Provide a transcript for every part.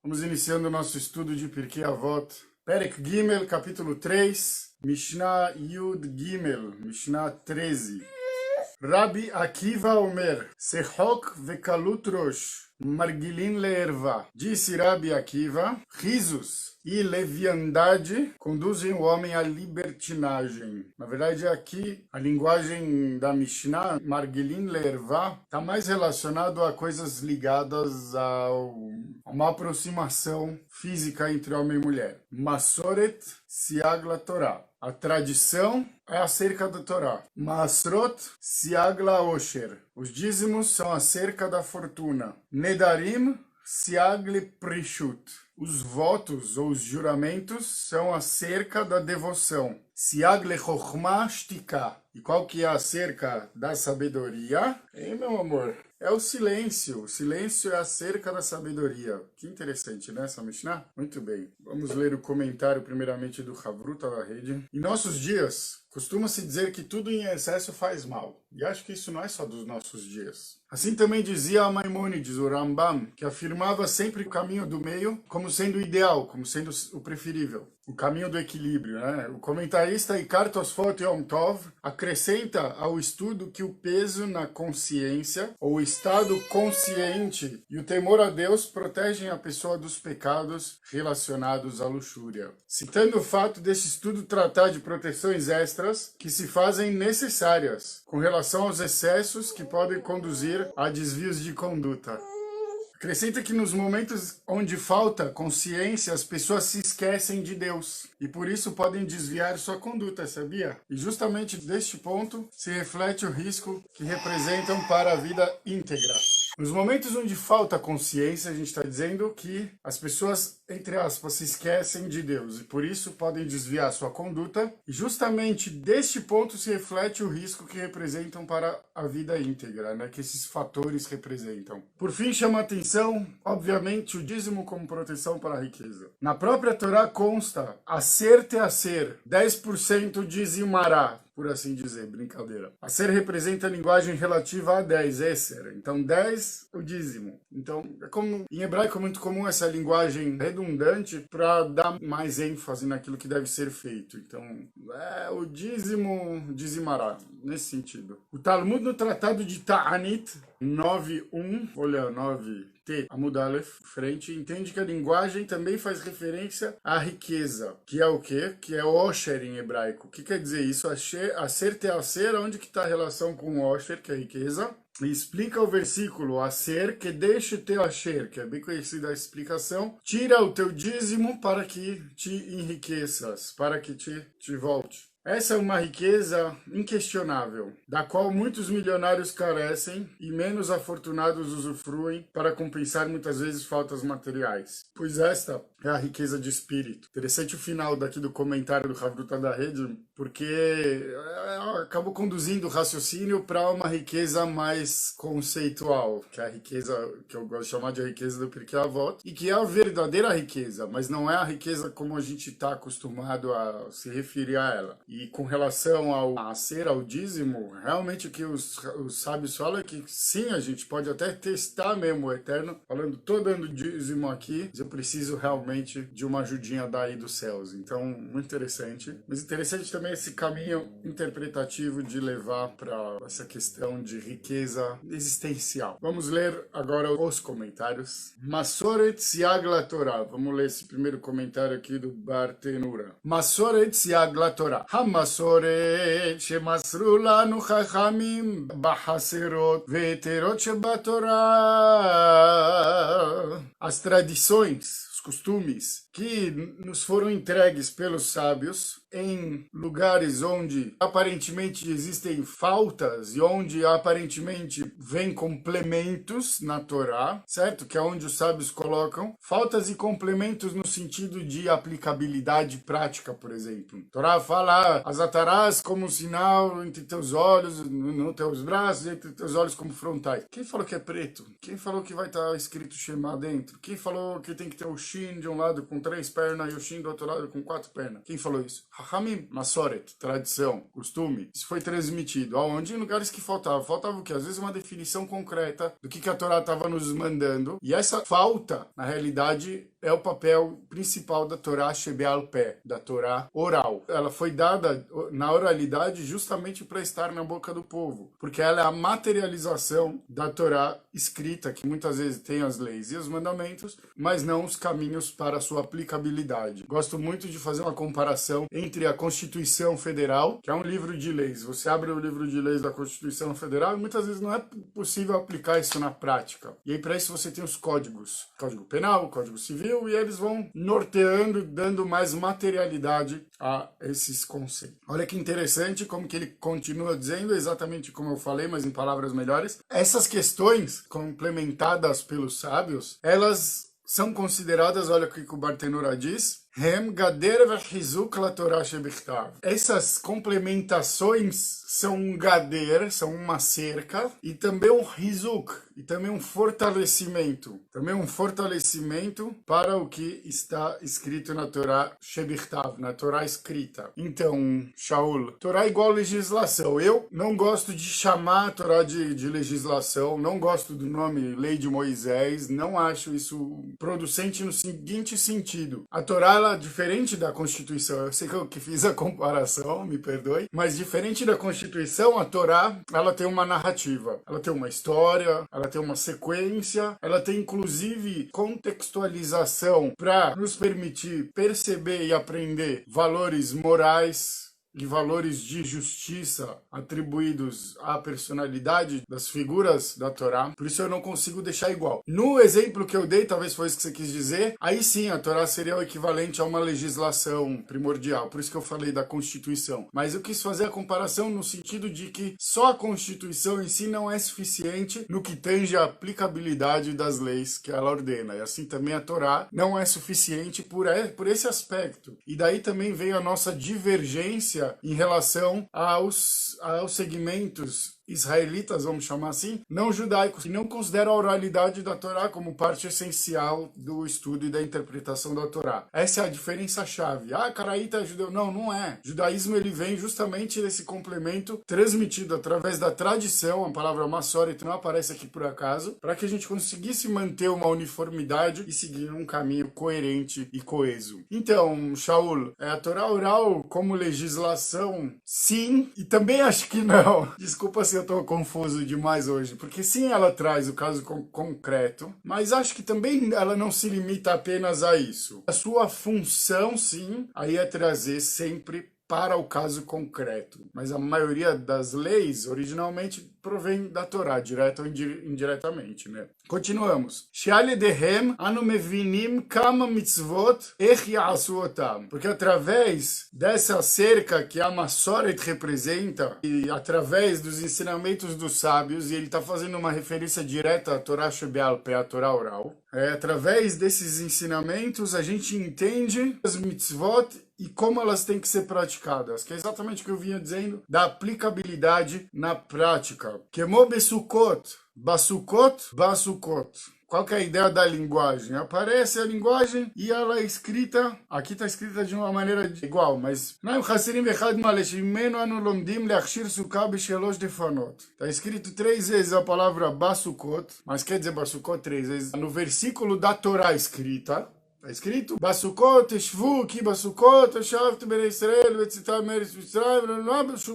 Vamos iniciando o nosso estudo de Pirkei Avot. Perek Gimel, capítulo 3, Mishnah Yud Gimel, Mishnah 13. Rabbi Akiva Omer, Sechok vekalut rosh, margilin leerva. Disse Rabbi Akiva, risos e leviandade conduzem o homem à libertinagem. Na verdade, aqui, a linguagem da Mishnah, margilin leerva, está mais relacionado a coisas ligadas a uma aproximação física entre homem e mulher. Masoret siagla Torah. A tradição é acerca da Torá. Maasrot siagla osher. Os dízimos são acerca da fortuna. Nedarim siagle prishut. Os votos ou os juramentos são acerca da devoção. Siagle chokhmah shtika. E qual que é acerca da sabedoria? Hein, meu amor? É o silêncio. O silêncio é acerca da sabedoria. Que interessante, né, essa Mishnah? Muito bem. Vamos ler o comentário primeiramente do Chavruta da Rede. Em nossos dias, costuma-se dizer que tudo em excesso faz mal. E acho que isso não é só dos nossos dias. Assim também dizia a Maimônides, o Rambam, que afirmava sempre o caminho do meio como sendo o ideal, como sendo o preferível. O caminho do equilíbrio, né? O comentarista Ikar Tosfot Yom Tov acrescenta ao estudo que o peso na consciência, ou o estado consciente e o temor a Deus protegem a pessoa dos pecados relacionados à luxúria. Citando o fato desse estudo tratar de proteções extras que se fazem necessárias com relação aos excessos que podem conduzir a desvios de conduta. Acrescenta que nos momentos onde falta consciência, as pessoas se esquecem de Deus e por isso podem desviar sua conduta, sabia? E justamente deste ponto se reflete o risco que representam para a vida íntegra. Nos momentos onde falta consciência, a gente está dizendo que as pessoas, entre aspas, se esquecem de Deus e por isso podem desviar sua conduta. E justamente deste ponto se reflete o risco que representam para a vida íntegra, né? Que esses fatores representam. Por fim, chama a atenção, obviamente, o dízimo como proteção para a riqueza. Na própria Torá consta, acer te acer, 10% dizimará. Por assim dizer, brincadeira. A ser representa a linguagem relativa a 10, Esser. Então 10, o dízimo. Então, em hebraico é muito comum essa linguagem redundante para dar mais ênfase naquilo que deve ser feito. Então, o dízimo dizimará, nesse sentido. O Talmud no Tratado de Ta'anit, 9.1, olha, 9T, Amud Aleph, frente, entende que a linguagem também faz referência à riqueza, que é o quê? Que é osher em hebraico. O que quer dizer isso? Acer te acer, onde que está a relação com osher, que é a riqueza? E explica o versículo, acer que deixe teu asher, que é bem conhecida a explicação, tira o teu dízimo para que te enriqueças, para que te volte. Essa é uma riqueza inquestionável, da qual muitos milionários carecem e menos afortunados usufruem para compensar muitas vezes faltas materiais. Pois esta é a riqueza de espírito. Interessante o final daqui do comentário do Chavruta da Rede, porque acabou conduzindo o raciocínio para uma riqueza mais conceitual, que é a riqueza que eu gosto de chamar de riqueza do Pirkei Avot, e que é a verdadeira riqueza, mas não é a riqueza como a gente está acostumado a se referir a ela. E com relação ao ser, ao dízimo, realmente o que os sábios falam é que sim, a gente pode até testar mesmo o Eterno, falando, tô dando dízimo aqui, mas eu preciso realmente de uma ajudinha daí dos céus. Então, muito interessante. Mas interessante também esse caminho interpretativo de levar para essa questão de riqueza existencial. Vamos ler agora os comentários. Masoret siagla Torah. Vamos ler esse primeiro comentário aqui do Bartenura. Masoret siagla Torah. המסורת שמסרו לנו חכמים בחסרות והיתרות שבתורה. As tradições, os costumes que nos foram entregues pelos sábios em lugares onde aparentemente existem faltas e onde aparentemente vem complementos na Torá, certo? Que é onde os sábios colocam faltas e complementos no sentido de aplicabilidade prática, por exemplo. A Torá fala as atarás como sinal entre teus olhos, nos teus braços, entre teus olhos como frontais. Quem falou que é preto? Quem falou que vai estar escrito Shema dentro? Quem falou que tem que ter o Shem Shin de um lado com 3 pernas e o Shin do outro lado com 4 pernas. Quem falou isso? Hachamim, Masoret, tradição, costume. Isso foi transmitido. Aonde? Em lugares que faltava. Faltava o quê? Às vezes uma definição concreta do que a Torá estava nos mandando. E essa falta, na realidade, é o papel principal da Torá Shebeal Pé, da Torá oral. Ela foi dada na oralidade justamente para estar na boca do povo, porque ela é a materialização da Torá escrita, que muitas vezes tem as leis e os mandamentos, mas não os caminhos para a sua aplicabilidade. Gosto muito de fazer uma comparação entre a Constituição Federal, que é um livro de leis. Você abre o livro de leis da Constituição Federal e muitas vezes não é possível aplicar isso na prática. E aí para isso você tem os códigos, Código Penal, Código Civil, e eles vão norteando, dando mais materialidade a esses conceitos. Olha que interessante como que ele continua dizendo, exatamente como eu falei, mas em palavras melhores. Essas questões complementadas pelos sábios, elas são consideradas, olha o que o Bartenura diz, Hem gader vechizuk la Torah shebichtav. Essas complementações são um gader, são uma cerca, e também um hizuk, e também um fortalecimento. Também um fortalecimento para o que está escrito na Torá shebichtav, na Torá escrita. Então, Shaul, Torá é igual legislação. Eu não gosto de chamar a Torá de legislação, não gosto do nome Lei de Moisés, não acho isso producente no seguinte sentido. A Torá, diferente da Constituição, eu sei que eu que fiz a comparação, me perdoe, mas diferente da Constituição, a Torá, ela tem uma narrativa, ela tem uma história, ela tem uma sequência, ela tem inclusive contextualização para nos permitir perceber e aprender valores morais e valores de justiça atribuídos à personalidade das figuras da Torá. Por isso eu não consigo deixar igual. No exemplo que eu dei, talvez foi isso que você quis dizer, aí sim a Torá seria o equivalente a uma legislação primordial. Por isso que eu falei da Constituição. Mas eu quis fazer a comparação no sentido de que só a Constituição em si não é suficiente no que tange a aplicabilidade das leis que ela ordena. E assim também a Torá não é suficiente por esse aspecto. E daí também veio a nossa divergência em relação aos segmentos israelitas, vamos chamar assim, não judaicos, que não consideram a oralidade da Torá como parte essencial do estudo e da interpretação da Torá. Essa é a diferença-chave. Ah, caraíta é judeu. Não, não é. O judaísmo ele vem justamente desse complemento transmitido através da tradição, a palavra Masoret não aparece aqui por acaso, para que a gente conseguisse manter uma uniformidade e seguir um caminho coerente e coeso. Então, Shaul, a Torá oral como legislação, sim, e também acho que não. Desculpa se eu estou confuso demais hoje, porque sim, ela traz o caso concreto, mas acho que também ela não se limita apenas a isso. A sua função, sim, aí é trazer sempre para o caso concreto. Mas a maioria das leis, originalmente, provém da Torá, direta ou indiretamente, né? Continuamos. She'aledehem anu mevinim kama mitzvot ech ya'asu otam. Porque através dessa cerca que a Masoret representa, e através dos ensinamentos dos sábios, e ele está fazendo uma referência direta à Torá Shebeal Pé, à Torá oral, através desses ensinamentos a gente entende as mitzvot e como elas têm que ser praticadas, que é exatamente o que eu vinha dizendo, da aplicabilidade na prática. Kemo besukot, basukot, basukot. Qual que é a ideia da linguagem? Aparece a linguagem e ela é escrita, aqui está escrita de uma maneira igual, mas está escrito 3 vezes a palavra basukot, mas quer dizer basukot 3 vezes no versículo da Torá escrita. Está escrito, Basukot, Shvu, Ki Basukot, Shavt, Bene Israel, Vetzitar, Meres, Mitzrayim,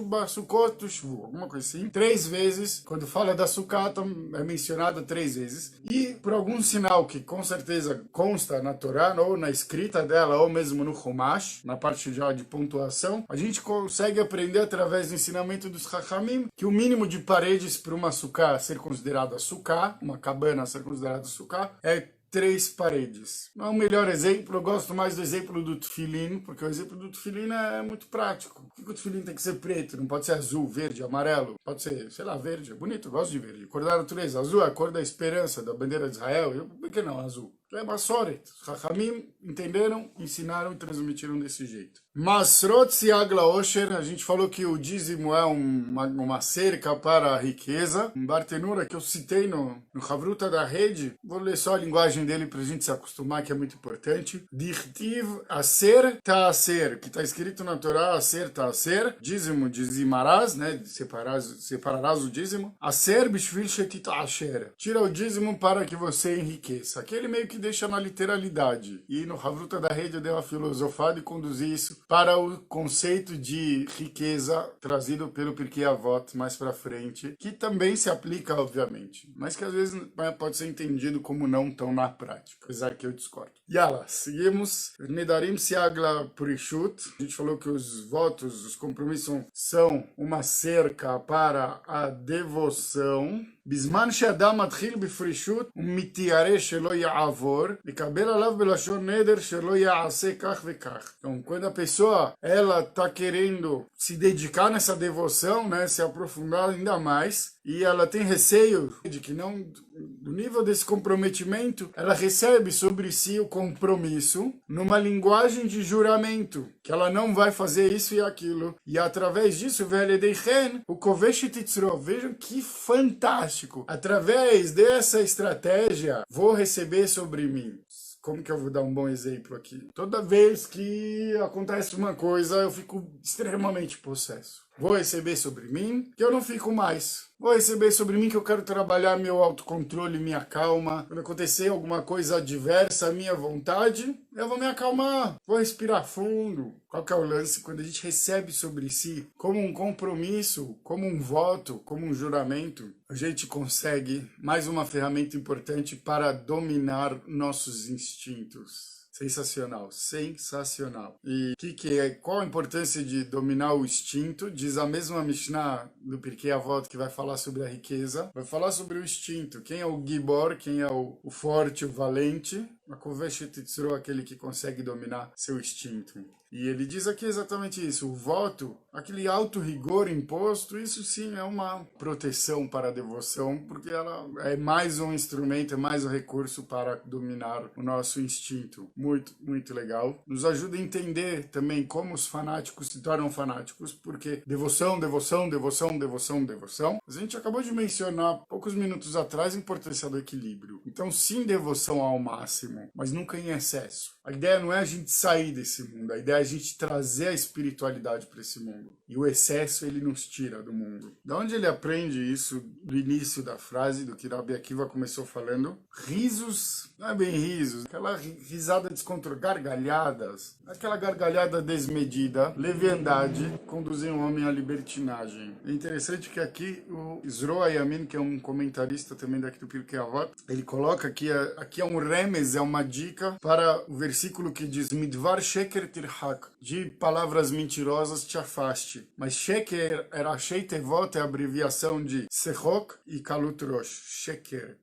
Basukot, Shvu. Alguma coisa assim. 3 vezes, quando fala da sucata, é mencionada 3 vezes. E por algum sinal que com certeza consta na Torá, ou na escrita dela, ou mesmo no Chumash, na parte já de pontuação, a gente consegue aprender através do ensinamento dos Chachamim que o mínimo de paredes para uma sucá ser considerada sucá, uma cabana ser considerada sucá, é 3 paredes. Não é o melhor exemplo, eu gosto mais do exemplo do tefilim, porque o exemplo do tefilim é muito prático. Por que o tefilim tem que ser preto? Não pode ser azul, verde, amarelo. Pode ser, sei lá, verde. É bonito, eu gosto de verde. Cor da natureza. Azul é a cor da esperança, da bandeira de Israel. Por que não azul? É Masoret. Os Chachamim entenderam, ensinaram e transmitiram desse jeito. Masrot Siag Laosher, a gente falou que o dízimo é uma cerca para a riqueza. Um Bartenura que eu citei no Chavruta da Rede, vou ler só a linguagem dele para a gente se acostumar, que é muito importante. Dirtiv Aser Ta'aser, que está escrito na Torá, Aser Ta'aser, dízimo, dizimarás, né, separarás o dízimo. Aser Bishvil Shetit Asher, tira o dízimo para que você enriqueça. Aqui ele meio que deixa na literalidade. E no Chavruta da Rede eu dei uma filosofada e conduzi isso para o conceito de riqueza trazido pelo Pirkei Avot mais para frente, que também se aplica, obviamente, mas que às vezes pode ser entendido como não tão na prática, apesar que eu discordo. Yala, seguimos. Nedarim Siagla Prishut. A gente falou que os votos, os compromissos são uma cerca para a devoção. בזמן שאדם מתחיל בפרישות ומתיירא שלא יעבור, לקבל עליו בלשון נדר שלא יעשה כך וכך. Então, quando a pessoa ela tá querendo se dedicar nessa devoção, né, se aprofundar ainda mais, e ela tem receio de que não, do nível desse comprometimento, ela recebe sobre si o compromisso numa linguagem de juramento, que ela não vai fazer isso e aquilo. E através disso, o Kovesh Titzro, vejam que fantástico. Através dessa estratégia, vou receber sobre mim. Como que eu vou dar um bom exemplo aqui? Toda vez que acontece uma coisa, eu fico extremamente possesso. Vou receber sobre mim que eu não fico mais. Vou receber sobre mim que eu quero trabalhar meu autocontrole, minha calma. Quando acontecer alguma coisa adversa à minha vontade, eu vou me acalmar. Vou respirar fundo. Qual que é o lance? Quando a gente recebe sobre si como um compromisso, como um voto, como um juramento, a gente consegue mais uma ferramenta importante para dominar nossos instintos. Sensacional, sensacional. E qual a importância de dominar o instinto? Diz a mesma Mishnah do Pirkei Avot, que vai falar sobre a riqueza. Vai falar sobre o instinto. Quem é o Gibor, quem é o forte, o valente. A Kovesh Titzro, aquele que consegue dominar seu instinto. E ele diz aqui exatamente isso. O voto, aquele alto rigor imposto, isso sim é uma proteção para a devoção, porque ela é mais um instrumento, é mais um recurso para dominar o nosso instinto. Muito, muito legal. Nos ajuda a entender também como os fanáticos se tornam fanáticos, porque devoção, devoção, devoção, devoção, devoção. A gente acabou de mencionar, poucos minutos atrás, a importância do equilíbrio. Então, sim, devoção ao máximo, mas nunca em excesso. A ideia não é a gente sair desse mundo, a ideia é a gente trazer a espiritualidade para esse mundo. E o excesso, ele nos tira do mundo. Da onde ele aprende isso? Do início da frase, do que Rabbi Akiva começou falando. Risos, não é bem risos, aquela risada descontrolada, gargalhadas, aquela gargalhada desmedida, leviandade, conduzem o homem à libertinagem. É interessante que aqui o Zroa Yamin, que é um comentarista também daqui do Pirkei Avot, ele coloca aqui é um remes, é uma dica para o versículo que diz Midvar Sheker Tirhak, de palavras mentirosas te afaste. Mas Sheker era Sheitevot, é a abreviação de Sechok e Kalut Rosh, Sheker.